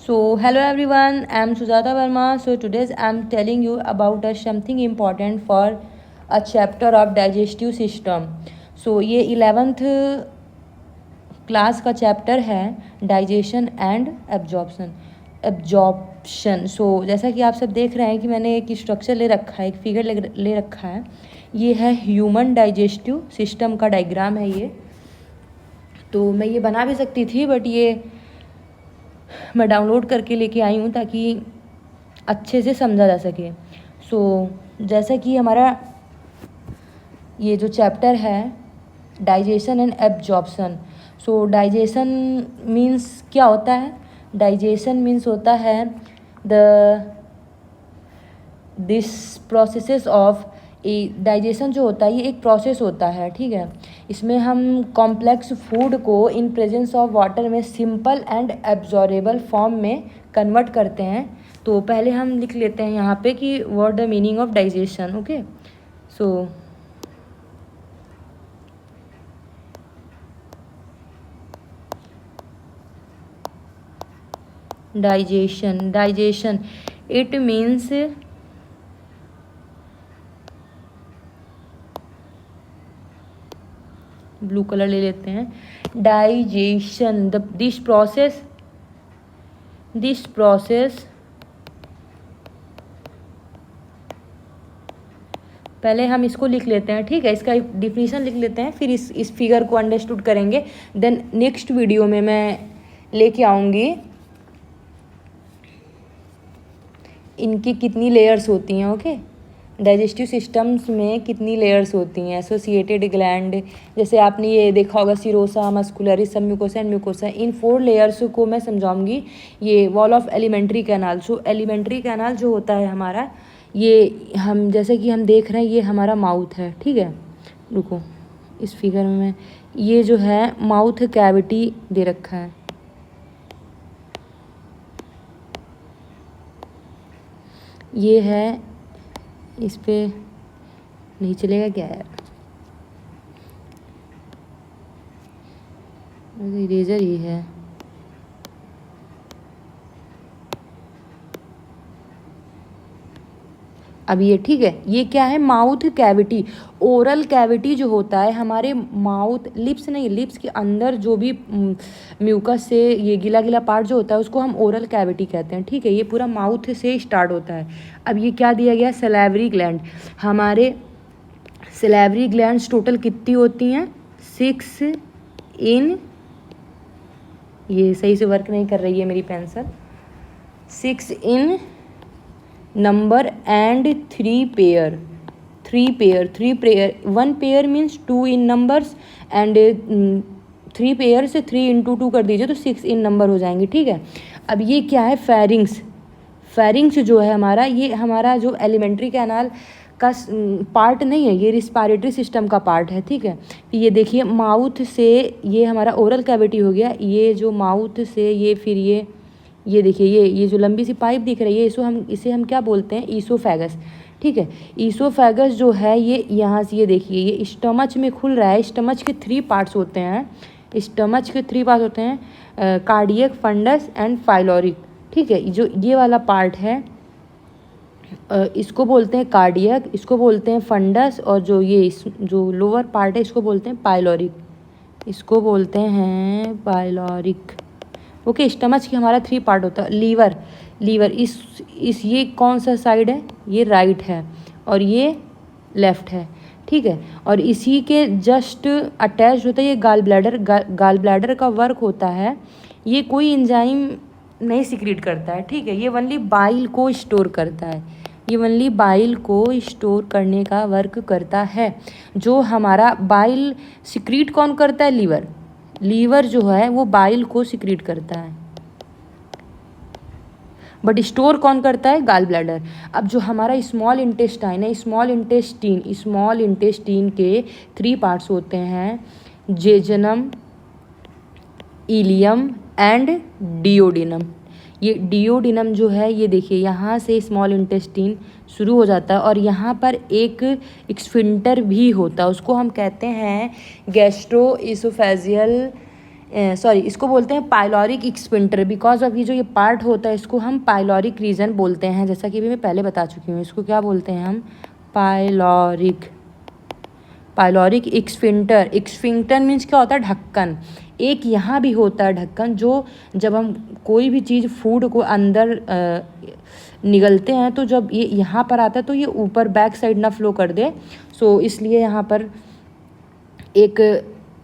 So, hello everyone, I am Sujata Verma. So, today I am telling you about something important for a chapter of digestive system. So, ये 11th class का chapter है digestion and absorption. सो जैसा कि आप सब देख रहे हैं कि मैंने एक स्ट्रक्चर ले रखा है, एक फिगर ले रखा है। ये है ह्यूमन डाइजेस्टिव सिस्टम का डायग्राम है ये। तो मैं ये बना भी सकती थी बट ये मैं डाउनलोड करके लेके आई हूँ ताकि अच्छे से समझा जा सके। सो जैसा कि हमारा ये जो चैप्टर है digestion and absorption. So digestion means क्या होता है? डाइजेशन मीन्स होता है दिस प्रोसेसेस ऑफ डाइजेशन जो होता है ये एक प्रोसेस होता है, ठीक है। इसमें हम कॉम्प्लेक्स फूड को इन प्रेजेंस ऑफ वाटर में सिंपल एंड एब्जॉर्बेबल फॉर्म में कन्वर्ट करते हैं। तो पहले हम लिख लेते हैं यहाँ पे कि what the meaning of digestion. Okay, so digestion it means blue colour ले लेते हैं। डाइजेशन दिस प्रोसेस पहले हम इसको लिख लेते हैं, ठीक है। इसका डिफिनीशन लिख लेते हैं, फिर इस फिगर को अंडरस्टूड करेंगे। देन नेक्स्ट वीडियो में मैं लेके आऊँगी इनकी कितनी लेयर्स होती हैं। ओके, डाइजेस्टिव सिस्टम्स में कितनी लेयर्स होती हैं। एसोसिएटेड ग्लैंड, जैसे आपने ये देखा होगा सीरोसा, मस्कुलरी, सब mucosa and mucosa, in 4 layers को मैं समझाऊंगी। ये wall of alimentary canal. So alimentary canal जो होता है हमारा, ये हम जैसे कि हम देख रहे हैं ये हमारा माउथ है, ठीक है। रुको, इस फिगर में ये जो है माउथ कैविटी दे रखा है। ये है, इस पे नहीं चलेगा क्या यार? इरेजर ही है। अब ये ठीक है, ये क्या है? Mouth cavity. ओरल कैविटी जो होता है हमारे माउथ, लिप्स नहीं, लिप्स के अंदर जो भी म्यूकस से ये गिला गिला पार्ट जो होता है उसको हम ओरल कैविटी कहते हैं, ठीक है। ये पूरा माउथ से स्टार्ट होता है। अब ये क्या दिया गया? Salivary gland. हमारे सैलिवरी ग्लैंड्स टोटल कितनी होती हैं? 6 इन, ये सही से वर्क नहीं कर रही है मेरी pencil. 6 in number and 3 pair. 1 pair means 2 in numbers and 3 pair से 3 × 2 कर दीजिए तो 6 इन नंबर हो जाएंगे, ठीक है। अब ये क्या है? फेरिंग्स जो है हमारा, ये हमारा जो एलिमेंट्री कैनाल का पार्ट नहीं है, ये रिस्पायरेटरी सिस्टम का पार्ट है, ठीक है। ये देखिए माउथ से ये हमारा ओरल कैविटी हो गया। ये जो माउथ से ये फिर ये देखिए ये जो लंबी सी पाइप दिख रही है इसे हम क्या बोलते हैं? ईसोफेगस, ठीक है। ईसोफेगस जो है ये यहाँ से ये देखिए ये स्टमच में खुल रहा है। स्टमच के 3 पार्ट्स होते हैं। स्टमच के 3 पार्ट्स होते हैं, कार्डियक, फंडस एंड फाइलोरिक, ठीक है। जो ये वाला पार्ट है इसको बोलते हैं कार्डियक, इसको बोलते हैं फंडस, और जो लोअर पार्ट है इसको बोलते हैं पाइलोरिक, इसको बोलते हैं पाइलोरिक। ओके, स्टमच की हमारा 3 पार्ट होता है। लीवर इस ये कौन सा साइड है? ये राइट है और ये लेफ्ट है, ठीक है। और इसी के जस्ट अटैच होता है ये गाल ब्लैडर का वर्क होता है। ये कोई एंजाइम नहीं सिक्रीट करता है, ठीक है। ये ओनली बाइल को स्टोर करता है। ये ओनली बाइल को स्टोर करने का वर्क करता है। जो हमारा बाइल सिक्रीट कौन करता है? लीवर जो है वो बाइल को सिक्रीट करता है, बट स्टोर कौन करता है? Gall bladder. अब जो हमारा स्मॉल इंटेस्टाइन है, स्मॉल इंटेस्टीन के 3 पार्ट्स होते हैं, जेजनम, इलियम एंड डिओडिनम। ये डिओडिनम जो है ये देखिए यहाँ से स्मॉल इंटेस्टाइन शुरू हो जाता है और यहाँ पर एक स्फिंक्टर भी होता है, उसको हम कहते हैं गैस्ट्रो इसोफेजियल सॉरी इसको बोलते हैं पाइलोरिक एक्सफिंक्टर। बिकॉज ऑफ ये जो ये पार्ट होता है इसको हम पाइलोरिक रीजन बोलते हैं, जैसा कि भी मैं पहले बता चुकी हूँ। इसको क्या बोलते हैं हम? पाइलोरिक एक्सफिंक्टर। एक्सफिंक्टर मीन्स क्या होता है? ढक्कन। एक यहाँ भी होता है ढक्कन, जो जब हम कोई भी चीज़ फूड को अंदर निगलते हैं तो जब ये यहाँ पर आता है तो ये ऊपर बैक साइड ना फ्लो कर दे, सो इसलिए यहाँ पर एक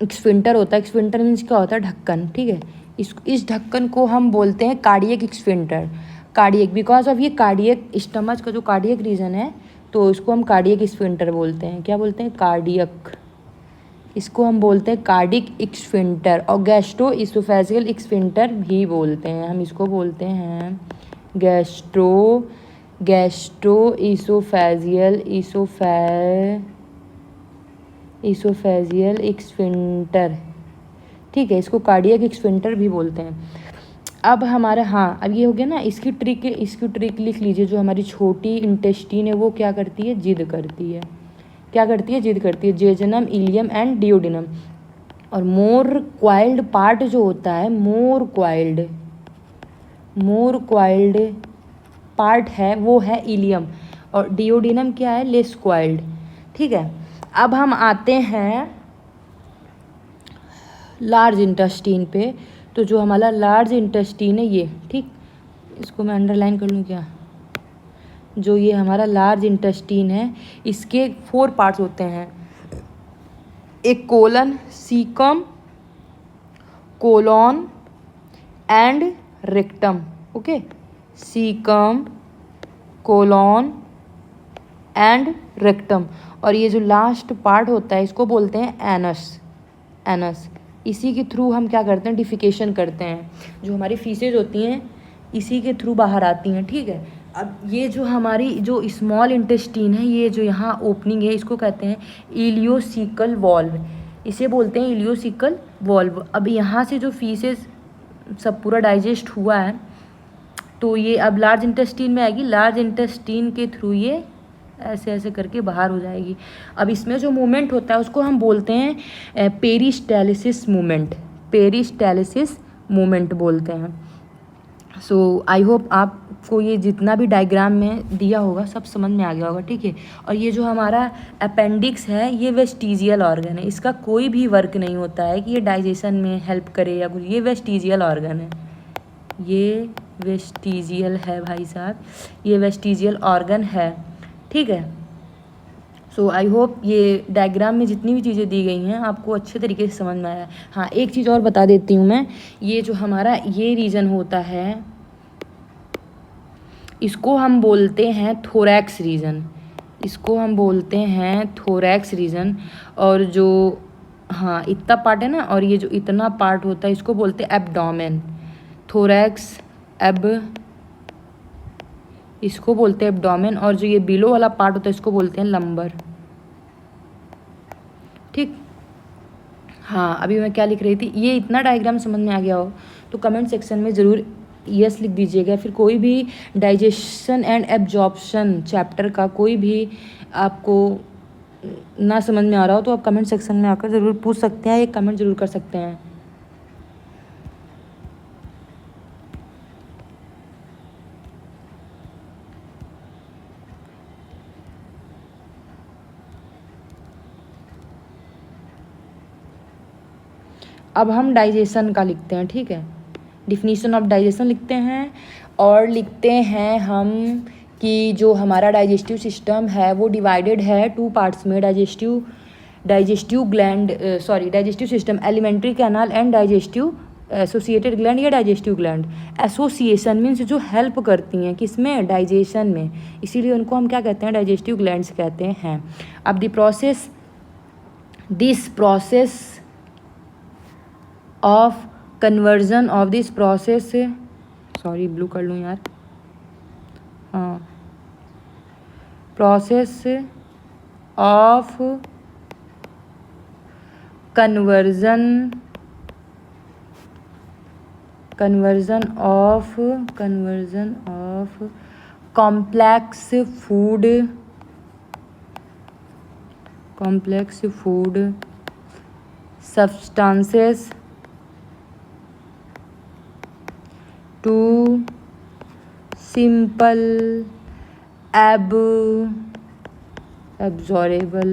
एक्सफिंक्टर होता है। एक्सफिंक्टर मीन्स क्या होता है? ढक्कन, ठीक है। इस ढक्कन को हम बोलते हैं कार्डियक एक्सफिंक्टर। कार्डियक, बिकॉज ऑफ ये कार्डियक स्टमच का जो कार्डियक रीजन है तो इसको हम कार्डियक एक्सफिंक्टर बोलते हैं। क्या बोलते हैं? कार्डियक। इसको हम बोलते हैं कार्डिक एक्सफिंक्टर। और गैस्ट्रो इसोफेजियल एक्सफिंक्टर भी बोलते हैं, हम इसको बोलते हैं गैस्ट्रो इसोफेजियल एक्सफिंक्टर, ठीक है। इसको कार्डियक एक्सफिंक्टर भी बोलते हैं। अब हमारा, हाँ अब ये हो गया ना, इसकी ट्रिक लिख लीजिए। जो हमारी छोटी इंटेस्टिन है वो क्या करती है? जिद करती है। क्या करती है? जिद करती है। जेजनम, इलियम एंड डियोडिनम। और मोर क्वाइल्ड पार्ट जो होता है, मोर क्वाइल्ड पार्ट है वो है इलियम, और डियोडिनम क्या है? लेस क्वाइल्ड, ठीक है। अब हम आते हैं लार्ज इंटेस्टीन पे। तो जो हमारा लार्ज इंटेस्टीन है ये, ठीक, इसको मैं अंडरलाइन कर लूँ क्या? जो ये हमारा लार्ज इंटेस्टीन है इसके 4 पार्ट्स होते हैं। एक colon, caecum, colon and rectum, okay. Caecum, colon and rectum. और ये जो लास्ट पार्ट होता है इसको बोलते हैं एनस। इसी के थ्रू हम क्या करते हैं? डिफिकेशन करते हैं। जो हमारी फीसेज होती हैं इसी के थ्रू बाहर आती हैं, ठीक है। अब ये जो हमारी जो स्मॉल इंटेस्टीन है, ये जो यहाँ ओपनिंग है इसको कहते हैं इलियोसिकल वॉल्व। इसे बोलते हैं इलियोसिकल वॉल्व। अब यहाँ से जो फीसेज सब पूरा डाइजेस्ट हुआ है तो ये अब लार्ज इंटेस्टीन में आएगी। लार्ज इंटेस्टीन के थ्रू ये ऐसे ऐसे करके बाहर हो जाएगी। अब इसमें जो मूवमेंट होता है उसको हम बोलते हैं पेरिस्टालिसिस मूवमेंट बोलते हैं। सो आई होप आपको ये जितना भी डायग्राम में दिया होगा सब समझ में आ गया होगा, ठीक है। और ये जो हमारा अपेंडिक्स है ये वेस्टिजियल ऑर्गन है। इसका कोई भी वर्क नहीं होता है कि ये डाइजेशन में हेल्प करे या कुछ। ये वेस्टिजियल ऑर्गन है, ये वेस्टिजियल है भाई साहब, ये वेस्टिजियल ऑर्गन है, ठीक है। सो आई होप ये डायग्राम में जितनी भी चीज़ें दी गई हैं आपको अच्छे तरीके से समझ में आया। हाँ एक चीज़ और बता देती हूँ मैं, ये जो हमारा ये रीजन होता है इसको हम बोलते हैं थोरैक्स रीजन। इसको हम बोलते हैं थोरैक्स रीजन। और जो हाँ इतना पार्ट है ना, और ये जो इतना पार्ट होता है इसको बोलते हैं एब्डोमेन। थोरैक्स इसको बोलते हैं एब्डोमेन। और जो ये बिलो वाला पार्ट होता है इसको बोलते हैं लंबर, ठीक। हाँ अभी मैं क्या लिख रही थी, ये इतना डायग्राम समझ में आ गया हो तो कमेंट सेक्शन में ज़रूर यस लिख दीजिएगा। फिर कोई भी डाइजेशन एंड एब्जॉर्प्शन चैप्टर का कोई भी आपको ना समझ में आ रहा हो तो आप कमेंट सेक्शन में आकर ज़रूर पूछ सकते हैं, एक कमेंट ज़रूर कर सकते हैं। अब हम डाइजेशन का लिखते हैं, ठीक है। डिफिनीशन ऑफ डाइजेशन लिखते हैं और लिखते हैं हम कि जो हमारा डाइजेस्टिव सिस्टम है वो डिवाइडेड है 2 पार्ट्स में। Digestive system, alimentary canal and digestive associated gland या डाइजेस्टिव ग्लैंड। एसोसिएशन मीन्स जो हेल्प करती हैं किसमें? डाइजेशन में, इसीलिए उनको हम क्या कहते हैं? डाइजेस्टिव ग्लैंड्स कहते हैं। अब this process of conversion of this process, sorry blue कर लूँ यार, हाँ, process of conversion of complex food substances to simple absorbable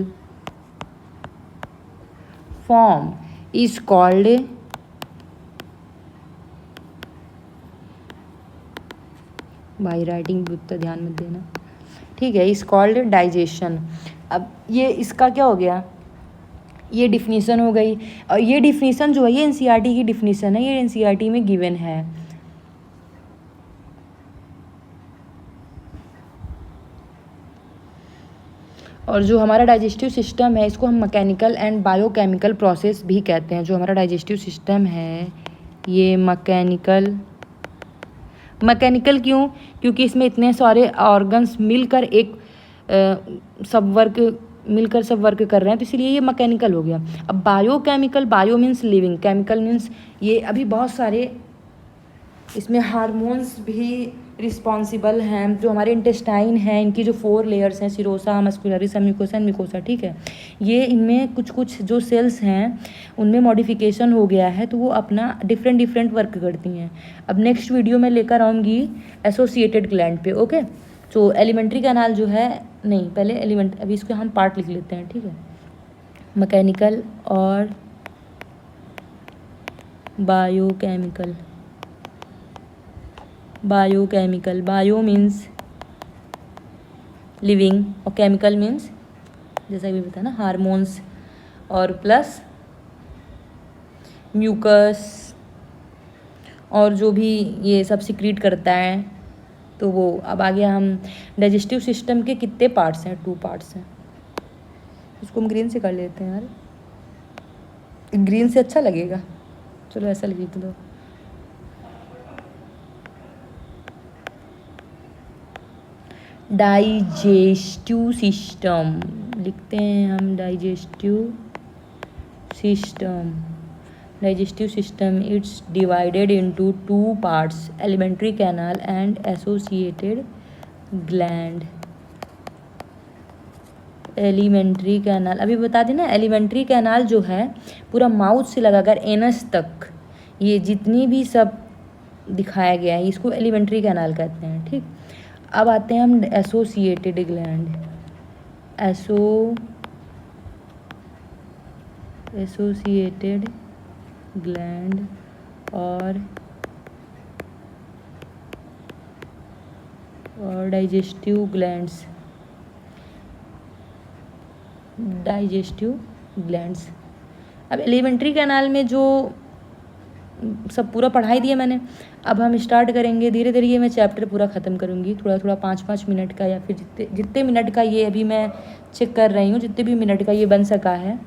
form is called भाई राइटिंग भी उतना ध्यान मत देना, ठीक है, इज कॉल्ड डाइजेशन। अब ये इसका क्या हो गया, ये डिफिनीसन हो गई। और ये डिफिनीसन जो है ये एनसीईआरटी की डिफिनीसन है, ये एनसीईआरटी में गिवन है। और जो हमारा डाइजेस्टिव सिस्टम है इसको हम मैकेनिकल एंड बायोकेमिकल प्रोसेस भी कहते हैं। जो हमारा डाइजेस्टिव सिस्टम है ये मैकेनिकल क्यों, क्योंकि इसमें इतने सारे ऑर्गन्स मिलकर सब वर्क कर रहे हैं, तो इसलिए ये मैकेनिकल हो गया। अब biochemical, bio means living, chemical means ये अभी बहुत सारे इसमें हार्मोन्स भी रिस्पॉन्सिबल हैं। जो हमारे इंटेस्टाइन हैं इनकी जो 4 लेयर्स हैं, सिरोसा, मस्कुलरी, सबम्यूकोसा एंड म्यूकोसा, ठीक है, ये इनमें कुछ जो सेल्स हैं उनमें मॉडिफिकेशन हो गया है, तो वो अपना डिफरेंट वर्क करती हैं। अब नेक्स्ट वीडियो में लेकर आऊँगी एसोसिएटेड ग्लैंड पे, ओके। तो एलिमेंट्री कैनाल जो है, नहीं पहले अभी इसको हम पार्ट लिख लेते हैं, ठीक है। मैकेनिकल और बायोकेमिकल। बायो मीन्स लिविंग और केमिकल मीन्स जैसा भी बताया ना हार्मोन्स, और प्लस म्यूकस और जो भी ये सब सिक्रीट करता है, तो वो। अब आगे हम डाइजेस्टिव सिस्टम के कितने पार्ट्स हैं, 2 पार्ट्स हैं। उसको हम ग्रीन से कर लेते हैं यार, ग्रीन से अच्छा लगेगा, चलो ऐसा लिख दो। डाइजेस्टिव सिस्टम लिखते हैं हम, digestive system it's divided into 2 parts, alimentary canal and associated gland. Alimentary canal अभी बता देना, एलिमेंट्री कैनाल जो है पूरा माउथ से लगाकर एनस तक ये जितनी भी सब दिखाया गया है इसको एलिमेंट्री कैनाल कहते हैं, ठीक। अब आते हैं हम एसोसिएटेड ग्लैंड। एसोसिएटेड ग्लैंड और डाइजेस्टिव ग्लैंड्स। अब एलिमेंट्री कैनाल में जो सब पूरा पढ़ाई दिया मैंने, अब हम स्टार्ट करेंगे धीरे धीरे। ये मैं चैप्टर पूरा ख़त्म करूँगी, थोड़ा 5-5 मिनट का, या फिर जितने मिनट का ये अभी मैं चेक कर रही हूँ, जितने भी मिनट का ये बन सका है।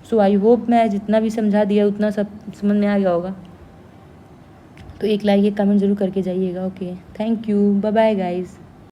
सो आई होप मैं जितना भी समझा दिया उतना सब समझ में आ गया होगा। तो एक लाइक, एक कमेंट ज़रूर करके जाइएगा, okay. Thank you, bye bye guys.